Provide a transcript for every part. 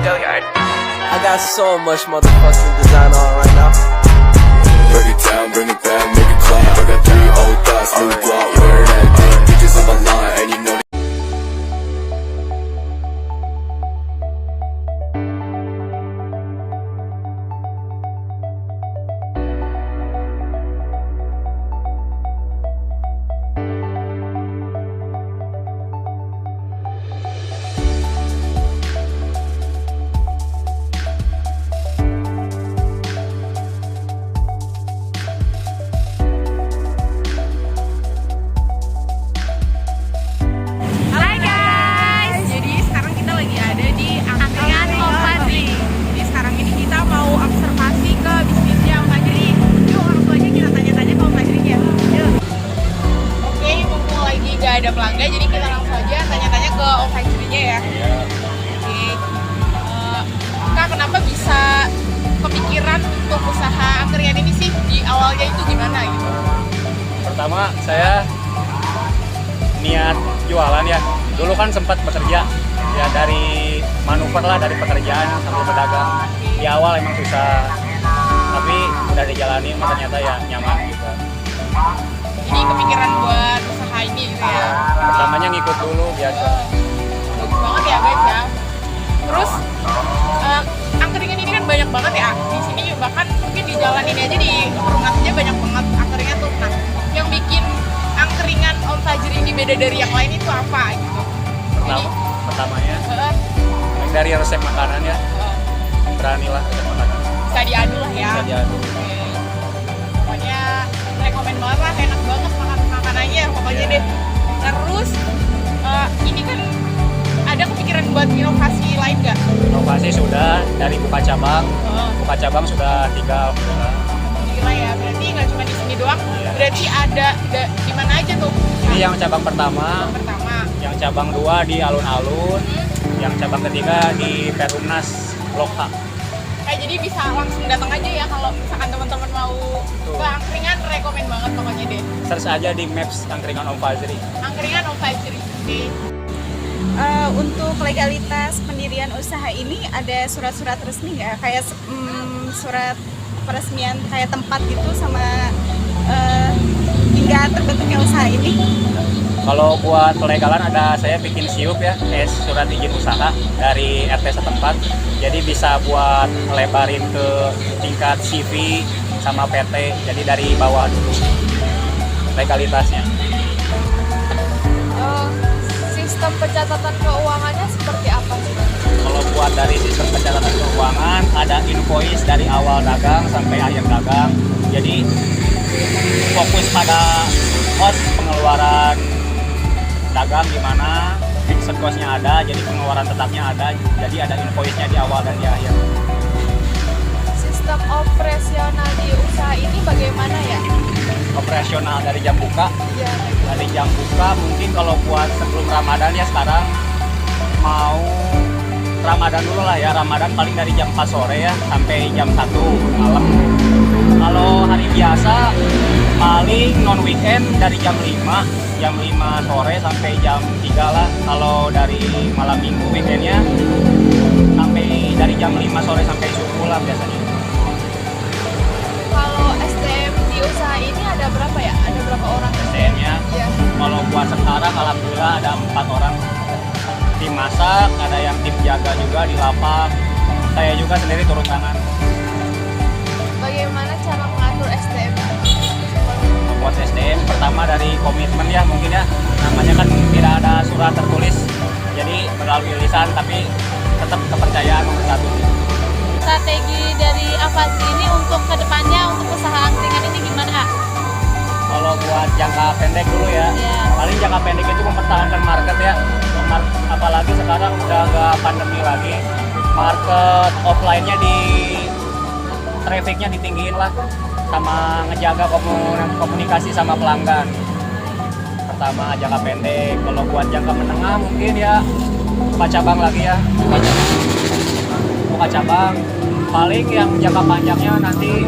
I got so much motherfucking design on right now. Break it down, bring it back, make it clap. I got 3 old thoughts, new block, where that dick. Bitches on my line, and you know Hai guys, jadi sekarang kita lagi ada di angkringan Om Fajri. Jadi sekarang ini kita mau observasi ke bisnisnya Om Fajri. Yuk orang tuanya kita tanya-tanya ke Om Fajri ya. Yuk. Oke, mumpung lagi gak ada pelanggan, jadi kita langsung aja tanya-tanya ke Om Fajrinya ya. Oke. Kak, kenapa bisa kepikiran untuk usaha angkringan ini sih? Di awalnya itu gimana gitu? Pertama saya niat jualan ya. Dulu kan sempat bekerja ya, dari manuver lah, dari pekerjaan sambil berdagang. Di awal emang susah, tapi udah dijalani ternyata ya nyaman gitu. Jadi kepikiran buat usaha ini gitu ya. Pertamanya ngikut dulu biasa. Bagus banget ya guys ya. Terus angkringan ini kan banyak banget ya. Di sini bahkan mungkin di jalan ini aja, di perumnasnya banyak banget angkringan tuh. Nah, yang bikin angkringan Om Fajri ini beda dari yang lain itu apa gitu? Pertamanya uh, dari resep makanan ya, beranilah resep makanan. bisa diadu lah ya. Bisa diadu. Oke. Pokoknya rekomen banget lah, enak banget makanannya pokoknya deh. Terus ini kan ada kepikiran buat inovasi lain nggak? Inovasi sudah, dari buka cabang. Buka cabang sudah 3 bulan. Gila ya, berarti nggak cuma di sini doang. Iya. Berarti ada di mana aja tuh? Ini yang cabang pertama, yang cabang 2 di alun-alun, yang cabang ketiga di Perumnas Blok H. Jadi bisa langsung datang aja ya kalau misalkan teman-teman mau ke angkringan, rekomen banget pokoknya deh. Search aja di Maps angkringan Om Fajri. Angkringan Om Fajri. Oke. Untuk legalitas pendirian usaha ini ada surat-surat resmi nggak? Kayak surat peresmian kayak tempat gitu sama hingga terbentuknya usaha ini? Kalau buat pelegalan ada, saya bikin SIUP ya, surat izin usaha dari RT setempat. Jadi bisa buat lebarin ke tingkat CV sama PT. Jadi dari bawah dulu legalitasnya. Sistem pencatatan keuangannya seperti apa sih? Kalau buat dari sistem pencatatan keuangan, ada invoice dari awal dagang sampai akhir dagang. Jadi fokus pada cost pengeluaran dagang gimana, fixed cost-nya ada, jadi pengeluaran tetapnya ada, jadi ada invoice-nya di awal dan di akhir. Sistem operasional di usaha ini bagaimana ya? Operasional dari jam buka, Ya, dari jam buka mungkin kalau buat sebelum Ramadan ya, sekarang mau Ramadan dulu lah ya, Ramadan paling dari jam 4 sore ya sampai jam 1 malam. Kalau hari biasa paling non weekend dari jam 5 sore sampai jam 3 lah. Kalau dari malam minggu weekendnya sampai dari jam 5 sore sampai subuh lah biasanya. kalau SDM di usaha ini ada berapa ya? Ada berapa orang? SDM-nya Ya. kalau buat sekarang alhamdulillah ada 4 orang. Tim masak, ada yang tim jaga juga di lapak. Saya juga sendiri turun tangan. Bagaimana cara mengatur SDM? Buat SDM pertama dari komitmen ya, mungkin ya, namanya kan tidak ada surat tertulis, jadi melalui lisan, tapi tetap kepercayaan nomor 1. Strategi dari Fajri ini untuk kedepannya untuk usaha angkringan ini gimana? Kalau buat jangka pendek dulu ya, Ya. paling jangka pendek itu mempertahankan market ya. Apalagi sekarang udah gak pandemi lagi, market offline-nya traffic-nya ditinggiin lah, sama ngejaga komunikasi sama pelanggan. Pertama jangka pendek. Kalau buat jangka menengah mungkin ya buka cabang lagi ya, buka cabang. Paling yang jangka panjangnya nanti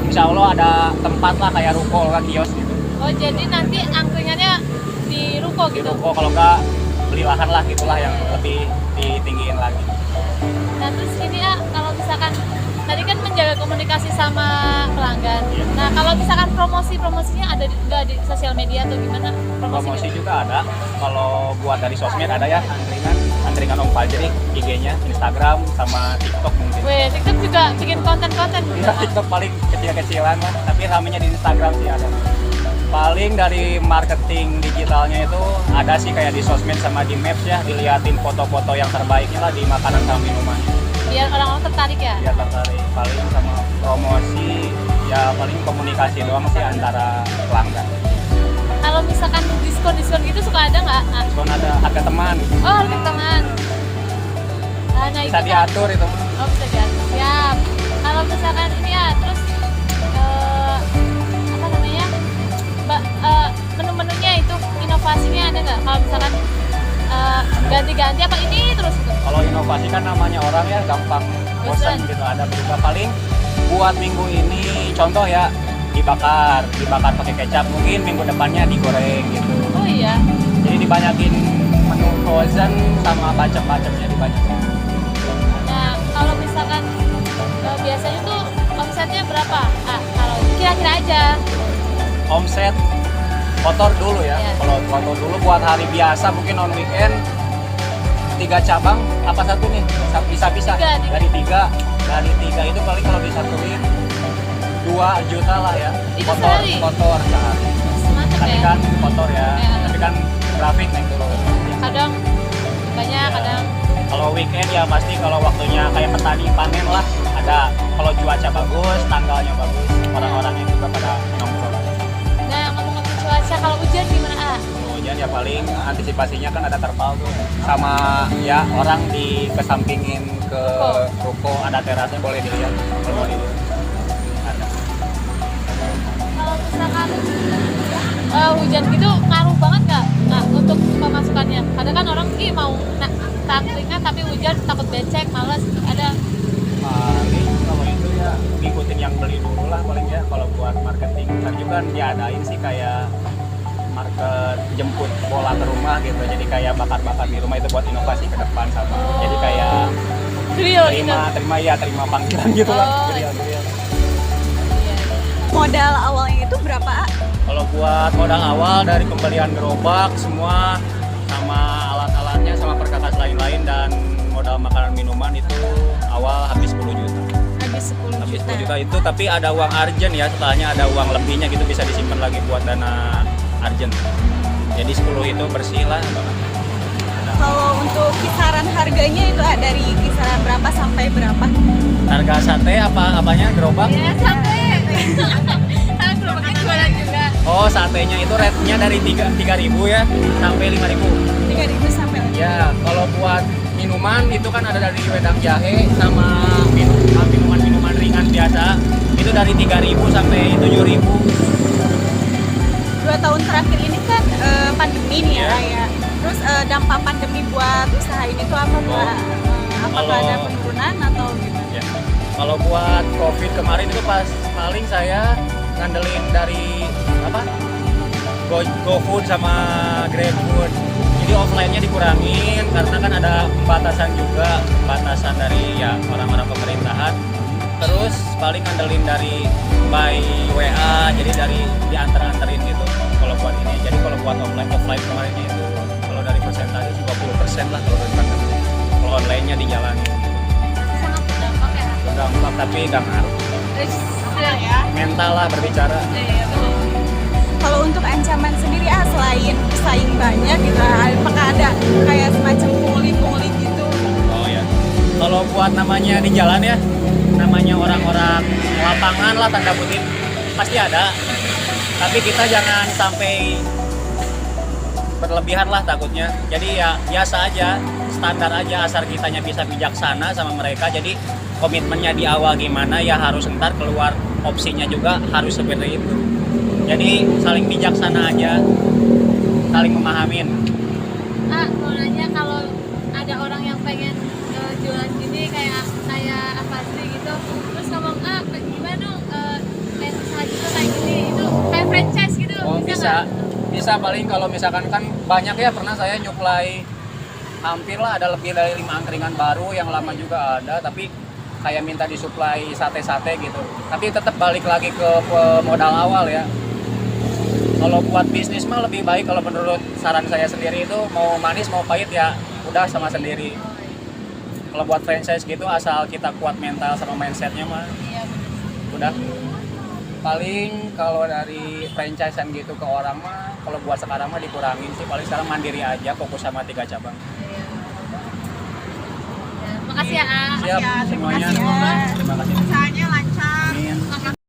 insya Allah ada tempat lah kayak ruko kan, kios gitu. Oh, jadi nanti angkringannya di ruko Di gitu? ruko, kalau enggak beli lahan lah gitulah yang lebih ditinggiin lagi. Nah terus ini ya, kalau misalkan tadi kan menjaga komunikasi sama pelanggan. Iya. Nah kalau misalkan promosinya ada nggak di sosial media atau gimana? Promosi juga ada. Kalau buat dari sosmed ada ya, angkringan Om Fajri, IG-nya, Instagram sama TikTok mungkin. Weh, TikTok juga bikin konten-konten. Ya, TikTok paling kecil-kecilan lah, tapi ramenya di Instagram sih ada. Paling dari marketing digitalnya itu ada sih kayak di sosmed sama di Maps ya, diliatin foto-foto yang terbaiknya lah di makanan sama minumannya. Biar orang-orang tertarik ya. Biar tertarik. Paling sama promosi ya paling komunikasi doang sih antara pelanggan. Kalau misalkan diskon gitu suka ada nggak? Ah. Diskon ada harga teman. Oh, harga teman. Nah, Bisa diatur itu. Oh, bisa diatur. Siap. Kalau misalkan ini ya, terus apa namanya? Menu-menunya itu inovasinya ada nggak? Kalau misalkan ganti-ganti apa ini terus gitu? Kalau inovasi kan namanya orang ya gampang bosan Bosan. gitu, ada berubah. Paling buat minggu ini contoh ya dibakar pakai kecap, mungkin minggu depannya digoreng gitu. Oh iya. Jadi dibanyakin menu frozen sama bacem-bacemnya dibanyakin. Nah, kalau misalkan biasanya tuh omsetnya berapa? Ah, kalau kira-kira aja. Omset kotor dulu ya. Iya. Kalau kotor dulu buat hari biasa mungkin on weekend 3 cabang apa satu nih bisa Tiga. dari tiga itu paling kalau disatuin 2 juta lah ya. Itu sehari? Kotor sehari. Semacam Tapi ya. kan kotor ya. Iya. Tapi kan grafik naik turun. Kadang banyak, kadang Kalau weekend ya pasti kalau waktunya kayak petani panen lah ada. Kalau cuaca bagus, tanggalnya bagus, orang-orangnya juga pada nongkrong. Nah, ngomong-ngomong cuaca, kalau hujan gimana? Ah, Hujan ya paling antisipasinya kan ada terpal tuh sama ya orang dikesampingin ke ruko, ada terasnya boleh dilihat kalau mau dilihat. Ada. kalau misalkan hujan gitu ngaruh banget nggak? Nah, untuk pemasukannya. Kadang kan orang mau angkringan tapi hujan takut becek, malas. Ada Paling kalau itu ya ngikutin yang beli dulu lah paling ya kalau buat marketing. Kan juga diadain sih kayak market jemput bola ke rumah gitu, jadi kayak bakar-bakar di rumah itu buat inovasi ke depan sama. Jadi kayak grill gitu. terima panggilan gitu lah. Oh. Grill. Iya. Modal awalnya itu berapa? A? Kalau buat modal awal dari pembelian gerobak semua sama alat-alatnya sama perkakas lain-lain dan modal makanan minuman itu awal habis 10 juta. Habis 10 Habis juta. 10 juta itu tapi ada uang urgent ya, setelahnya ada uang lebihnya gitu bisa disimpan lagi buat dana urgent. Jadi 10 itu bersih lah. Kalau untuk kisaran harganya itu dari kisaran berapa sampai berapa? Harga sate apanya gerobak? Ya, sampai sampai gerobaknya jualan juga. Oh, satenya itu rate-nya dari 3.000 ya sampai 5.000. 3.000 sampai. Ya, kalau buat minuman itu kan ada dari wedang jahe sama minuman ringan biasa. Itu dari 3.000 sampai 7.000. 2 tahun terakhir ini kan pandemi nih ya, Iya. ya. Terus dampak pandemi buat usaha ini tuh apa, Mbak? Apakah Kalau- ada penurunan atau gimana? Ya. Kalau buat Covid kemarin itu pas paling saya ngandelin dari apa? GoFood sama GrabFood. Jadi offline-nya dikurangin karena kan ada pembatasan juga, pembatasan dari ya orang-orang pemerintahan. Terus paling ngandelin dari by WA, jadi dari diantar-anterin gitu. Kalau buat ini, jadi kalau buat offline kemarin itu kalau dari persentase 20% lah kalau dari pandemi. Kalau online-nya dijalani. Sangat berdampak ya. Berdampak tapi nggak ngaruh. Terus ya. Mental lah berbicara. Iya, betul. Kalau untuk ancaman sendiri selain pesaing banyak gitu, apakah ada kayak semacam pungli gitu? Oh ya. Kalau buat namanya di jalan ya, namanya orang-orang lapangan lah tanda kutip pasti ada. Tapi kita jangan sampai berlebihan lah takutnya. Jadi ya biasa aja, standar aja asal kitanya bisa bijaksana sama mereka. Jadi komitmennya di awal gimana ya harus ntar keluar opsinya juga harus seperti itu. Jadi saling bijaksana aja, saling memahamin. Mau nanya kalau ada orang yang pengen jualan gini kayak apa sih gitu, terus ngomong gimana dong kayak usaha juga kayak gini, itu kayak franchise gitu. Oh bisa nggak? paling kalau misalkan kan banyak ya pernah saya nyuplai hampir lah ada lebih dari 5 angkringan baru, yang lama juga ada, tapi kayak minta disuplai sate-sate gitu. Tapi tetap balik lagi ke modal awal ya. Kalau buat bisnis mah lebih baik, kalau menurut saran saya sendiri itu mau manis mau pahit ya udah sama sendiri. Kalau buat franchise gitu asal kita kuat mental sama mindsetnya mah Iya, udah. Paling kalau dari franchisean gitu ke orang mah kalau buat sekarang mah dikurangin sih, paling sekarang mandiri aja, fokus sama 3 cabang. makasih ya, A. Siap ya, terima semuanya. kasih ya. Terima kasih. Usahanya lancar. Amin.